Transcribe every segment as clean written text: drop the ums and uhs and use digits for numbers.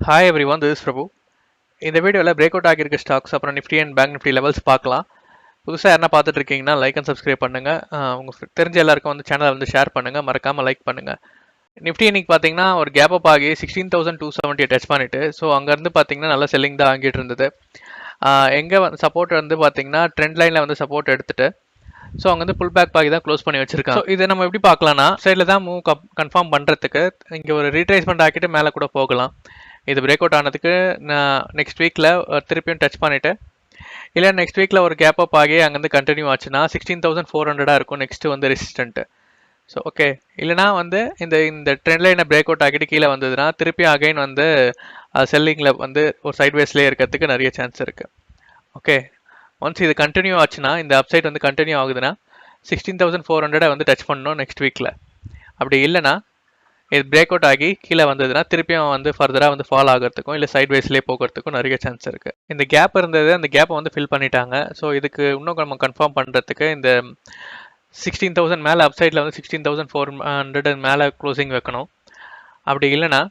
Hi everyone, this is Prabhu. இந்த வீடியோவில் break out ஆகியிருக்க stocks அப்புறம் Nifty and bank Nifty levels பார்க்கலாம். புதுசாக யாரா பார்த்துட்டு இருக்கீங்கன்னா லைக் அண்ட் சப்ஸ்கிரைப் பண்ணுங்க. உங்க தெரிஞ்ச எல்லாருக்கும் வந்து சேனலை வந்து ஷேர் பண்ணுங்க, மறக்காம லைக் பண்ணுங்க. நிஃப்டி இன்னைக்கு பார்த்தீங்கன்னா ஒரு கேப் அப் ஆகி 16,270 டச் பண்ணிட்டு, ஸோ அங்கேருந்து பார்த்தீங்கன்னா நல்ல செல்லிங் தான் ஆகிட்டு இருந்தது. எங்கே சப்போர்ட் வந்து பார்த்தீங்கன்னா ட்ரெண்ட் லைனில் வந்து சப்போர்ட் எடுத்துட்டு, ஸோ அங்கே வந்து புல் பேக் ஆகி தான் க்ளோஸ் பண்ணி வச்சிருக்காங்க. ஸோ இதை நம்ம எப்படி பார்க்கலாம்னா சைடில் தான் மூவ் கன்ஃபார்ம் பண்ணுறதுக்கு இங்கே ஒரு ரீட்ரேஸ்மெண்ட் ஆக்கிட்டு மேலே கூட போகலாம். இது பிரேக் அவுட் ஆனதுக்கு நான் நெக்ஸ்ட் வீக்கில் திருப்பியும் டச் பண்ணிவிட்டு இல்லை நெக்ஸ்ட் வீக்கில் ஒரு கேப் அப் ஆகி அங்கேருந்து கண்டினியூ ஆச்சுன்னா 16,400 இருக்கும் நெக்ஸ்ட்டு வந்து ரெசிஸ்டன்ட்டு. ஸோ ஓகே, இல்லைனா வந்து இந்த ட்ரெண்ட் லைனை பிரேக் அவுட் ஆகிட்டு கீழே வந்ததுன்னா திருப்பி அகைன் வந்து செல்லிங்கில் வந்து ஒரு சைட்வேஸ்லேயே இருக்கிறதுக்கு நிறைய சான்ஸ் இருக்குது. ஓகே, ஒன்ஸ் இது கண்டினியூ ஆச்சுன்னா இந்த அப்சைட் வந்து கண்டினியூ ஆகுதுன்னா 16,400 வந்து டச் பண்ணணும் நெக்ஸ்ட் வீக்கில். அப்படி இல்லைனா இது பிரேக் அவுட் ஆகி கீழே வந்ததுன்னா திருப்பியும் வந்து ஃபர்தராக வந்து ஃபால் ஆகிறதுக்கும் இல்லை சைட்வேஸ்லேயே போகிறதுக்கும் நிறைய சான்ஸ் இருக்குது. இந்த கேப் இருந்தது, அந்த கேப்பை வந்து ஃபில் பண்ணிட்டாங்க. ஸோ இதுக்கு இன்னும் நம்ம கன்ஃபார்ம் பண்ணுறதுக்கு இந்த 16,000 மேலே அப்சைடில் வந்து 16,400 மேலே க்ளோசிங் வைக்கணும். அப்படி இல்லைனா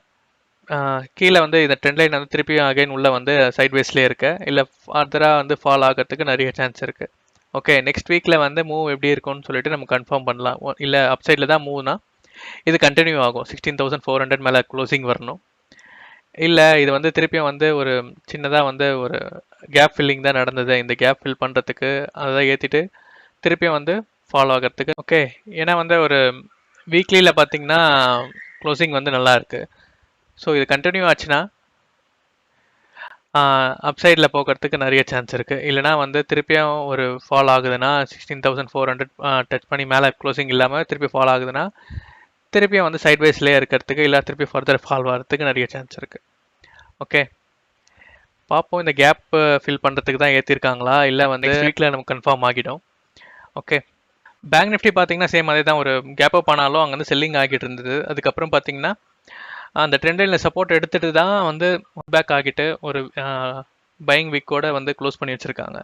கீழே வந்து இந்த ட்ரெண்ட் லைன் வந்து திருப்பியும் அகைன் உள்ள வந்து சைட்வேஸ்லேயே இருக்க இல்லை ஃபர்தராக வந்து ஃபால் ஆகிறதுக்கு நிறைய சான்ஸ் இருக்குது. ஓகே, நெக்ஸ்ட் வீக்கில் வந்து மூவ் எப்படி இருக்கும்னு சொல்லிட்டு நம்ம கன்ஃபார்ம் பண்ணலாம். இல்லை அப்சைடில் தான் மூவ்னா இது கண்டினியூ ஆகும், 16,400 மேலே க்ளோசிங் வரணும். இல்லை இது வந்து திருப்பியும் வந்து ஒரு சின்னதாக வந்து ஒரு கேப் ஃபில்லிங் தான் நடந்தது, இந்த கேப் ஃபில் பண்ணுறதுக்கு அதை ஏற்றிட்டு திருப்பியும் வந்து ஃபாலோ ஆகிறதுக்கு. ஓகே, ஏன்னா வந்து ஒரு வீக்லியில் பார்த்தீங்கன்னா க்ளோசிங் வந்து நல்லா இருக்குது. ஸோ இது கண்டினியூ ஆச்சுன்னா அப்சைடில் போகிறதுக்கு நிறைய சான்ஸ் இருக்குது. இல்லைனா வந்து திருப்பியும் ஒரு ஃபால் ஆகுதுன்னா 16,400 டச் பண்ணி மேலே க்ளோசிங் இல்லாமல் திருப்பி ஃபால் ஆகுதுன்னா திருப்பியும் வந்து சைட்வேஸ்லேயே இருக்கிறதுக்கு இல்லை திருப்பி ஃபர்தர் ஃபால் வரதுக்கு நிறைய சான்ஸ் இருக்குது. ஓகே, பார்ப்போம் இந்த கேப் ஃபில் பண்ணுறதுக்கு தான் ஏற்றிருக்காங்களா இல்லை வந்து வீக்கில் நமக்கு கன்ஃபார்ம் ஆகிடும். ஓகே, பேங்க் நிஃப்டி பார்த்தீங்கன்னா சேம் அதே தான், ஒரு கேப் அப் ஆனாலும் அங்கே வந்து செல்லிங் ஆகிட்டு இருந்தது. அதுக்கப்புறம் பார்த்தீங்கன்னா அந்த ட்ரெண்ட் லைனில் சப்போர்ட் எடுத்துகிட்டு தான் வந்து பேக் ஆகிட்டு ஒரு பையிங் வீக்கோட வந்து க்ளோஸ் பண்ணி வச்சுருக்காங்க.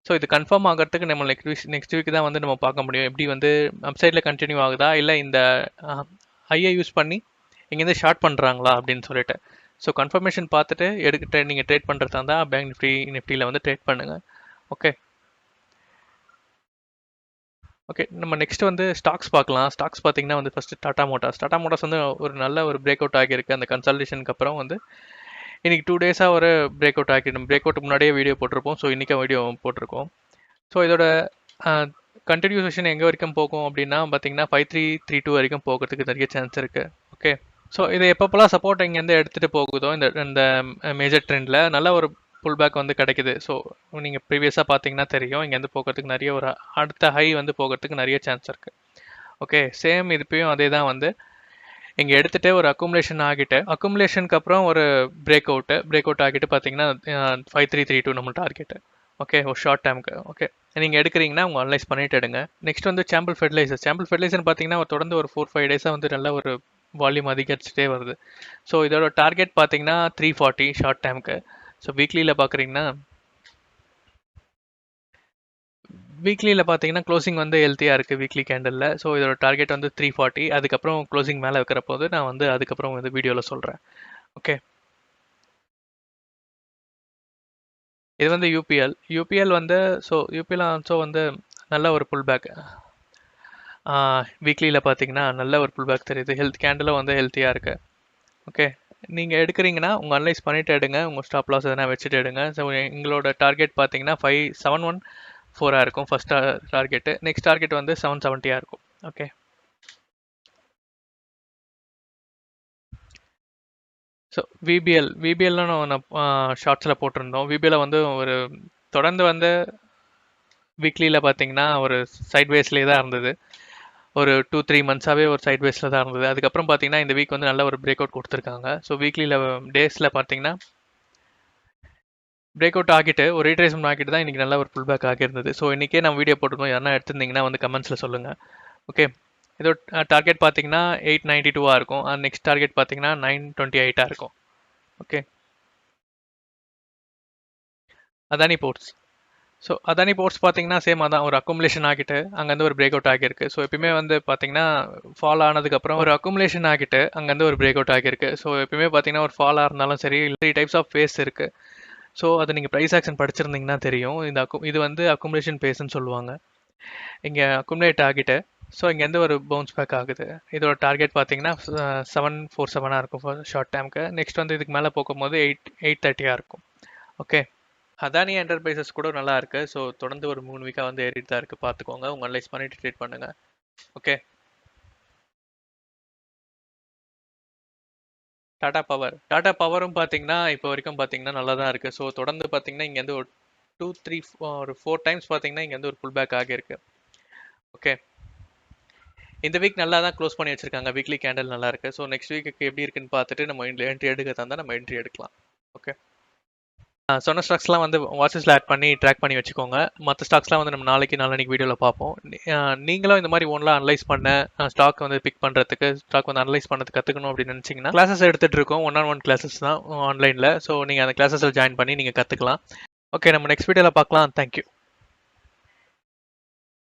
ஸோ இது கன்ஃபார்ம் ஆகிறதுக்கு நம்ம நெக்ஸ்ட் வீக் தான் வந்து நம்ம பார்க்க முடியும், எப்படி வந்து அப்சைடில் கண்டினியூ ஆகுதா இல்லை இந்த ஹையை யூஸ் பண்ணி இங்கேருந்து ஷார்ட் பண்ணுறாங்களா அப்படின்னு சொல்லிட்டு. ஸோ கன்ஃபர்மேஷன் பார்த்துட்டு நீங்கள் ட்ரேட் பண்ணுறதா இருந்தால் பேங்க் நிஃப்டியில் வந்து ட்ரேட் பண்ணுங்கள். ஓகே ஓகே, நம்ம நெக்ஸ்ட் வந்து ஸ்டாக்ஸ் பார்க்கலாம். ஸ்டாக்ஸ் பார்த்தீங்கன்னா வந்து ஃபஸ்ட்டு டாடா மோட்டார்ஸ் வந்து ஒரு நல்ல ஒரு பிரேக் அவுட் ஆகியிருக்கு. அந்த கன்சல்டேஷனுக்கு அப்புறம் வந்து இன்றைக்கி 2 டேஸாக ஒரு பிரேக் அவுட் ஆகிடும். பிரேக் அவுட் முன்னாடியே வீடியோ போட்டிருப்போம், ஸோ இன்றைக்கி வீடியோ போட்டிருக்கோம். ஸோ இதோட கண்டினியூஷன் எங்கே வரைக்கும் போகும் அப்படின்னா பார்த்தீங்கன்னா 5332 வரைக்கும் போகிறதுக்கு நிறைய சான்ஸ் இருக்குது. ஓகே, ஸோ இது எப்பப்போலாம் சப்போர்ட் இங்கேருந்து எடுத்துகிட்டு போகுதோ இந்த மேஜர் ட்ரெண்டில் நல்ல ஒரு புல் பேக் வந்து கிடைக்குது. ஸோ நீங்கள் ப்ரீவியஸாக பார்த்தீங்கன்னா தெரியும், இங்கேருந்து போகிறதுக்கு நிறைய ஒரு அடுத்த ஹை வந்து போகிறதுக்கு நிறைய சான்ஸ் இருக்குது. ஓகே, சேம் இதுப்பையும் அதே தான் வந்து இங்கே எடுத்துகிட்டு ஒரு அக்குமுலேஷனுக்கு அப்புறம் ஒரு பிரேக் அவுட் ஆகிட்டு பார்த்தீங்கன்னா 5332 நம்ம டார்கெட்டு. ஓகே, ஒரு ஷார்ட் டைமுக்கு. ஓகே, நீங்கள் எடுக்கிறீங்கன்னா உங்கள் அனலைஸ் பண்ணிட்டு எடுங்க. நெக்ஸ்ட் வந்து சாம்பிள் ஃபெர்டிலைசர் பார்த்தீங்கன்னா தொடர்ந்து ஒரு 4-5 டேஸாக வந்து நல்ல ஒரு வால்யூம் அதிகரிச்சுட்டே வருது. ஸோ இதோட டார்கெட் பார்த்தீங்கன்னா 340 ஷார்ட் டைமுக்கு. ஸோ வீக்லியில் பார்த்தீங்கன்னா க்ளோசிங் வந்து ஹெல்த்தியாக இருக்குது வீக்லி கேண்டலில். ஸோ இதோட டார்கெட் வந்து 340. அதுக்கப்புறம் க்ளோசிங் மேலே வைக்கிற போது நான் வந்து அதுக்கப்புறம் வந்து வீடியோவில் சொல்கிறேன். ஓகே, இது வந்து யூபிஎல் வந்து யூபிஎல் ஆல்சோ வந்து நல்ல ஒரு புல் பேக். வீக்லியில் பார்த்தீங்கன்னா நல்ல ஒரு புல் பேக் தெரியுது. கேண்டலும் வந்து ஹெல்த்தியாக இருக்குது. ஓகே, நீங்கள் எடுக்கிறீங்கன்னா உங்கள் அனலைஸ் பண்ணிவிட்டு எடுங்க, உங்கள் ஸ்டாப் லாஸ் எதனா வச்சுட்டு எடுங்க. ஸோ எங்களோட டார்கெட் பார்த்தீங்கன்னா 5714 இருக்கும் ஃபர்ஸ்ட் டார்கெட்டு. நெக்ஸ்ட் டார்கெட் வந்து 770 இருக்கும். ஓகே, ஸோ விபிஎல்னு ஒன்று ஷார்ட்ஸில் போட்டிருந்தோம். விபிஎல்ல வந்து ஒரு தொடர்ந்து வந்து வீக்லியில் பார்த்தீங்கன்னா ஒரு சைட்வேஸ்லேயே தான் இருந்தது. ஒரு 2-3 மந்த்ஸாகவே ஒரு சைட்வேஸில் தான் இருந்தது. அதுக்கப்புறம் பார்த்தீங்கன்னா இந்த வீக் வந்து நல்ல ஒரு பிரேக் அவுட் கொடுத்துருக்காங்க. ஸோ வீக்லியில் டேஸில் பார்த்தீங்கன்னா பிரேக் அவுட் ஆகிட்டு ஒரு ரீட்ரேஸ்மெண்ட் ஆகிட்டு தான் இன்றைக்கி நல்ல ஒரு புல் பேக் ஆகியிருந்தது. ஸோ இன்றைக்கே நம்ம வீடியோ போட்டிருந்தோம், யாரா எடுத்திருந்தீங்கன்னா வந்து கமெண்ட்ஸில் சொல்லுங்கள். ஓகே, இதோட டார்கெட் பார்த்தீங்கன்னா 892 இருக்கும். நெக்ஸ்ட் டார்கெட் பார்த்தீங்கன்னா 928 இருக்கும். Okay, Adani ports so Adani ports பார்த்தீங்கன்னா சேம் அதான் ஒரு அக்குமுலேஷன் ஆகிட்டு அங்கேருந்து ஒரு பிரேக் அவுட் ஆகியிருக்கு. ஸோ எப்பயுமே வந்து பார்த்தீங்கன்னா ஃபால் ஆனதுக்கப்புறம் ஒரு அக்குமுலேஷன் ஆகிட்டு அங்கேருந்து ஒரு பிரேக் அவுட் ஆகியிருக்கு. ஸோ எப்பயுமே பார்த்தீங்கன்னா ஒரு ஃபாலாக இருந்தாலும் சரி 3 டைப்ஸ் ஆஃப் ஃபேஸ் இருக்குது. ஸோ அது நீங்கள் ப்ரைஸ் ஆக்ஷன் படிச்சிருந்தீங்கன்னா தெரியும். இது வந்து அக்குமுலேஷன் பேஸ்ன்னு சொல்லுவாங்க. இங்கே அக்குமுலேட் ஆகிட்டு ஸோ இங்கேருந்து ஒரு பவுன்ஸ் பேக் ஆகுது. இதோட டார்கெட் பார்த்தீங்கன்னா 747 இருக்கும் ஃபார் ஷார்ட் டைமுக்கு. நெக்ஸ்ட் வந்து இதுக்கு மேலே போகும்போது 830 இருக்கும். ஓகே, அதானி என்டர்பிரைசஸ் கூட நல்லா இருக்கு. ஸோ தொடர்ந்து ஒரு 3 வீக்காக வந்து ஏறிட்டு தான் இருக்கு. பார்த்துக்கோங்க, உங்க அனலைஸ் பண்ணிட்டு ட்ரேட் பண்ணுங்க. ஓகே, டாடா பவரும் பார்த்தீங்கன்னா இப்போ வரைக்கும் பார்த்தீங்கன்னா நல்லா தான் இருக்கு. ஸோ தொடர்ந்து பார்த்தீங்கன்னா இங்கேருந்து ஒரு 2 3 ஒரு 4 டைம்ஸ் பார்த்தீங்கன்னா இங்கேருந்து ஒரு புல் பேக் ஆகியிருக்கு. ஓகே, இந்த வீக் நல்லா தான் க்ளோஸ் பண்ணி வச்சிருக்காங்க. வீக்லி கேண்டில் நல்லா இருக்கு. ஸோ நெக்ஸ்ட் வீக்கு எப்படி இருக்குன்னு பார்த்துட்டு நம்ம என்ட்ரி எடுக்க தந்தா நம்ம என்ட்ரி எடுக்கலாம். ஓகே, சொன்ன ஸ்டாக்ஸ்லாம் வந்து வாட்சஸில் ஆட் பண்ணி ட்ராக் பண்ணி வச்சுக்கோங்க. மற்ற ஸ்டாக்ஸ்லாம் வந்து நம்ம நாளைக்கு வீடியோவில் பார்ப்போம். நீங்களும் இந்த மாதிரி ஒன்லாம் அனலைஸ் பண்ண ஸ்டாக் வந்து பிக் பண்ணுறதுக்கு ஸ்டாக் வந்து அனலைஸ் பண்ணது கற்றுக்கணும் அப்படின்னு நினச்சிங்கன்னா கிளாஸஸ் எடுத்துகிட்டு இருக்கோம். 1-on-1 கிளாஸஸ் தான் ஆன்லைனில். ஸோ நீங்கள் அந்த கிளாஸஸில் ஜாயின் பண்ணி நீங்கள் கற்றுக்கலாம். ஓகே, நம்ம நெக்ஸ்ட் வீடியோவில் பார்க்கலாம். தேங்க்யூ.